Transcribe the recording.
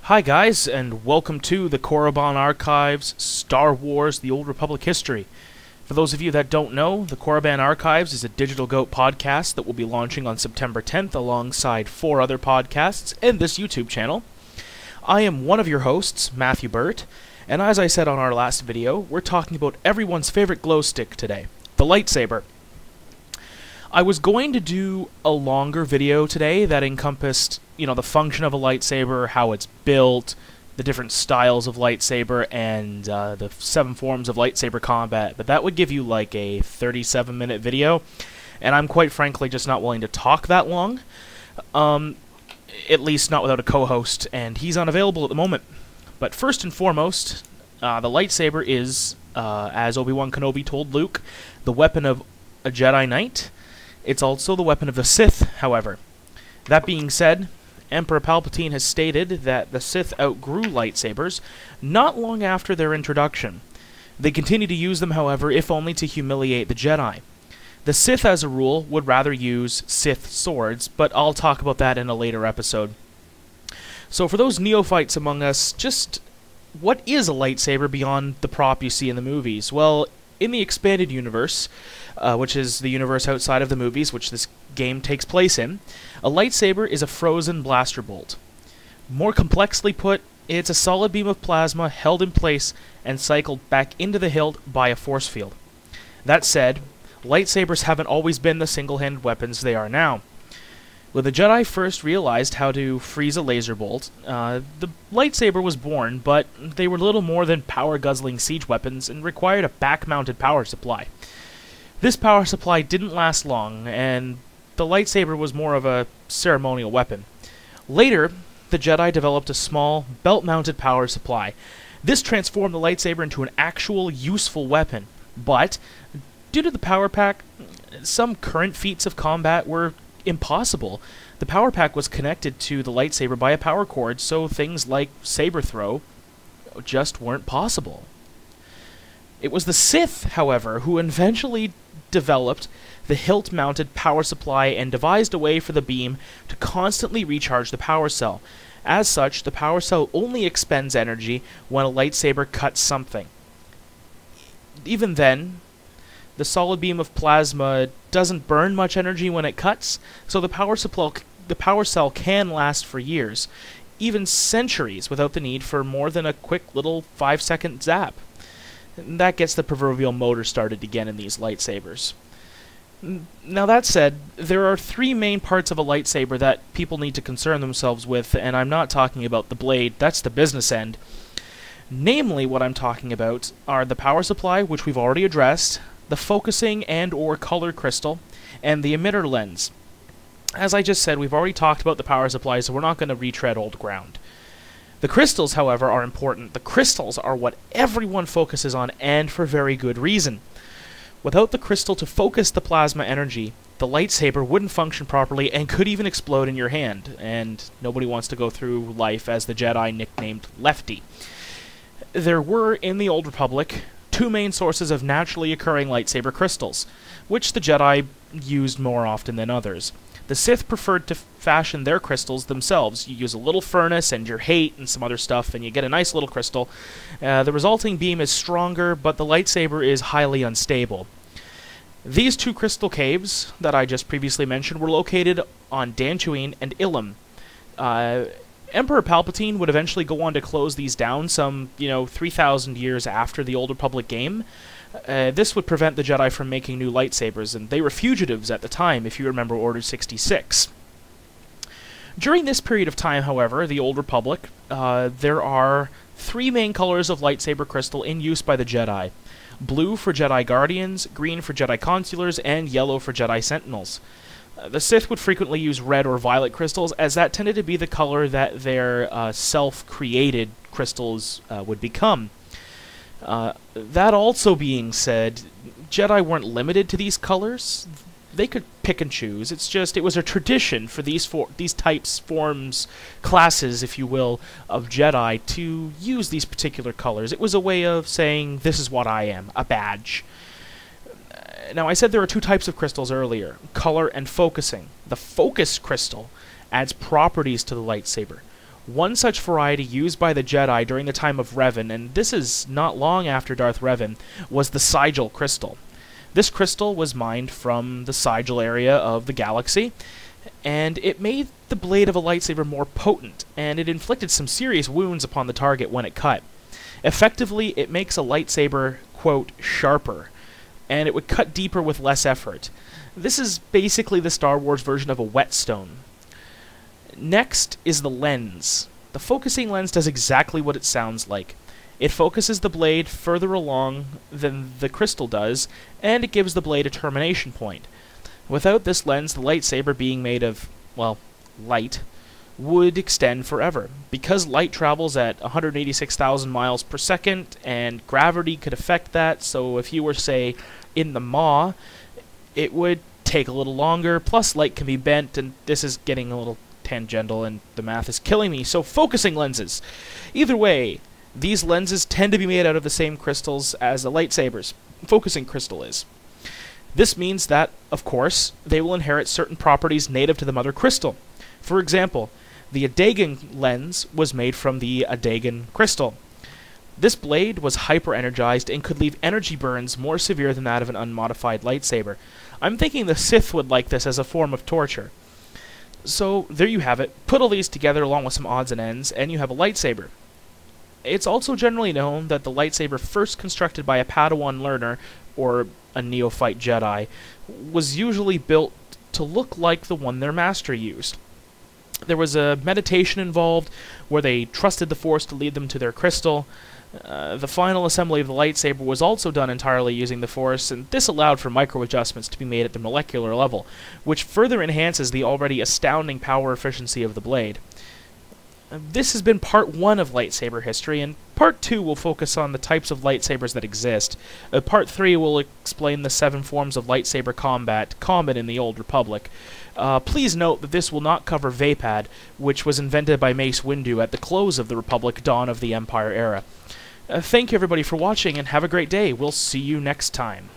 Hi guys, and welcome to the Korriban Archives, Star Wars, The Old Republic History. For those of you that don't know, the Korriban Archives is a Digital Goat podcast that will be launching on September 10th alongside 4 other podcasts and this YouTube channel. I am one of your hosts, Matthew Burt, and as I said on our last video, we're talking about everyone's favorite glow stick today, the lightsaber. I was going to do a longer video today that encompassed, the function of a lightsaber, how it's built, the different styles of lightsaber, and the 7 forms of lightsaber combat, but that would give you like a 37-minute video, and I'm quite frankly just not willing to talk that long, at least not without a co-host, and he's unavailable at the moment. But first and foremost, the lightsaber is, as Obi-Wan Kenobi told Luke, the weapon of a Jedi Knight. It's also the weapon of the Sith, however. That being said, Emperor Palpatine has stated that the Sith outgrew lightsabers not long after their introduction. They continue to use them, however, if only to humiliate the Jedi. The Sith, as a rule, would rather use Sith swords, but I'll talk about that in a later episode. So for those neophytes among us, just what is a lightsaber beyond the prop you see in the movies? Well, in the expanded universe, which is the universe outside of the movies, which this game takes place in, a lightsaber is a frozen blaster bolt. More complexly put, it's a solid beam of plasma held in place and cycled back into the hilt by a force field. That said, lightsabers haven't always been the single-handed weapons they are now. When the Jedi first realized how to freeze a laser bolt, the lightsaber was born, but they were little more than power-guzzling siege weapons and required a back-mounted power supply. This power supply didn't last long, and the lightsaber was more of a ceremonial weapon. Later, the Jedi developed a small, belt-mounted power supply. This transformed the lightsaber into an actual, useful weapon, but due to the power pack, some current feats of combat were impossible. The power pack was connected to the lightsaber by a power cord, so things like saber throw just weren't possible. It was the Sith, however, who eventually developed the hilt-mounted power supply and devised a way for the beam to constantly recharge the power cell. As such, the power cell only expends energy when a lightsaber cuts something. Even then, the solid beam of plasma doesn't burn much energy when it cuts, so the power cell can last for years, even centuries, without the need for more than a quick little 5-second zap. And that gets the proverbial motor started again in these lightsabers. Now that said, there are 3 main parts of a lightsaber that people need to concern themselves with, and I'm not talking about the blade, that's the business end. Namely, what I'm talking about are the power supply, which we've already addressed, the focusing and/or color crystal, and the emitter lens. As I just said, we've already talked about the power supply, so we're not going to retread old ground. The crystals, however, are important. The crystals are what everyone focuses on, and for very good reason. Without the crystal to focus the plasma energy, the lightsaber wouldn't function properly and could even explode in your hand, and nobody wants to go through life as the Jedi nicknamed Lefty. There were, in the Old Republic, 2 main sources of naturally occurring lightsaber crystals, which the Jedi used more often than others. The Sith preferred to fashion their crystals themselves. You use a little furnace and your hate and some other stuff, and you get a nice little crystal. The resulting beam is stronger, but the lightsaber is highly unstable. These 2 crystal caves that I just previously mentioned were located on Dantooine and Ilum. Emperor Palpatine would eventually go on to close these down some, 3,000 years after the Old Republic game. This would prevent the Jedi from making new lightsabers, and they were fugitives at the time, if you remember Order 66. During this period of time, however, the Old Republic, there are 3 main colors of lightsaber crystal in use by the Jedi. Blue for Jedi Guardians, green for Jedi Consulars, and yellow for Jedi Sentinels. The Sith would frequently use red or violet crystals, as that tended to be the color that their self-created crystals would become. That also being said, Jedi weren't limited to these colors. They could pick and choose. It was a tradition for these types, forms, classes, if you will, of Jedi to use these particular colors. It was a way of saying, this is what I am, a badge. Now, I said there are 2 types of crystals earlier, color and focusing. The focus crystal adds properties to the lightsaber. One such variety used by the Jedi during the time of Revan, and this is not long after Darth Revan, was the Sigil crystal. This crystal was mined from the Sigil area of the galaxy, and it made the blade of a lightsaber more potent, and it inflicted some serious wounds upon the target when it cut. Effectively, it makes a lightsaber, quote, sharper, and it would cut deeper with less effort. This is basically the Star Wars version of a whetstone. Next is the lens. The focusing lens does exactly what it sounds like. It focuses the blade further along than the crystal does, and it gives the blade a termination point. Without this lens, the lightsaber being made of, well, light, would extend forever. Because light travels at 186,000 miles per second, and gravity could affect that, so if you were, say, in the maw, it would take a little longer, plus light can be bent, and this is getting a little tangential and the math is killing me, so focusing lenses. Either way, these lenses tend to be made out of the same crystals as a lightsaber's focusing crystal is. This means that, of course, they will inherit certain properties native to the mother crystal. For example, the Adagan lens was made from the Adagan crystal. This blade was hyper-energized and could leave energy burns more severe than that of an unmodified lightsaber. I'm thinking the Sith would like this as a form of torture. So, there you have it. Put all these together along with some odds and ends, and you have a lightsaber. It's also generally known that the lightsaber first constructed by a Padawan learner, or a neophyte Jedi, was usually built to look like the one their master used. There was a meditation involved, where they trusted the Force to lead them to their crystal. The final assembly of the lightsaber was also done entirely using the Force, and this allowed for micro-adjustments to be made at the molecular level, which further enhances the already astounding power efficiency of the blade. This has been part 1 of lightsaber history, and part 2 will focus on the types of lightsabers that exist. Part 3 will explain the 7 forms of lightsaber combat common in the Old Republic. Please note that this will not cover Vapad, which was invented by Mace Windu at the close of the Republic, dawn of the Empire era. Thank you everybody for watching, and have a great day. We'll see you next time.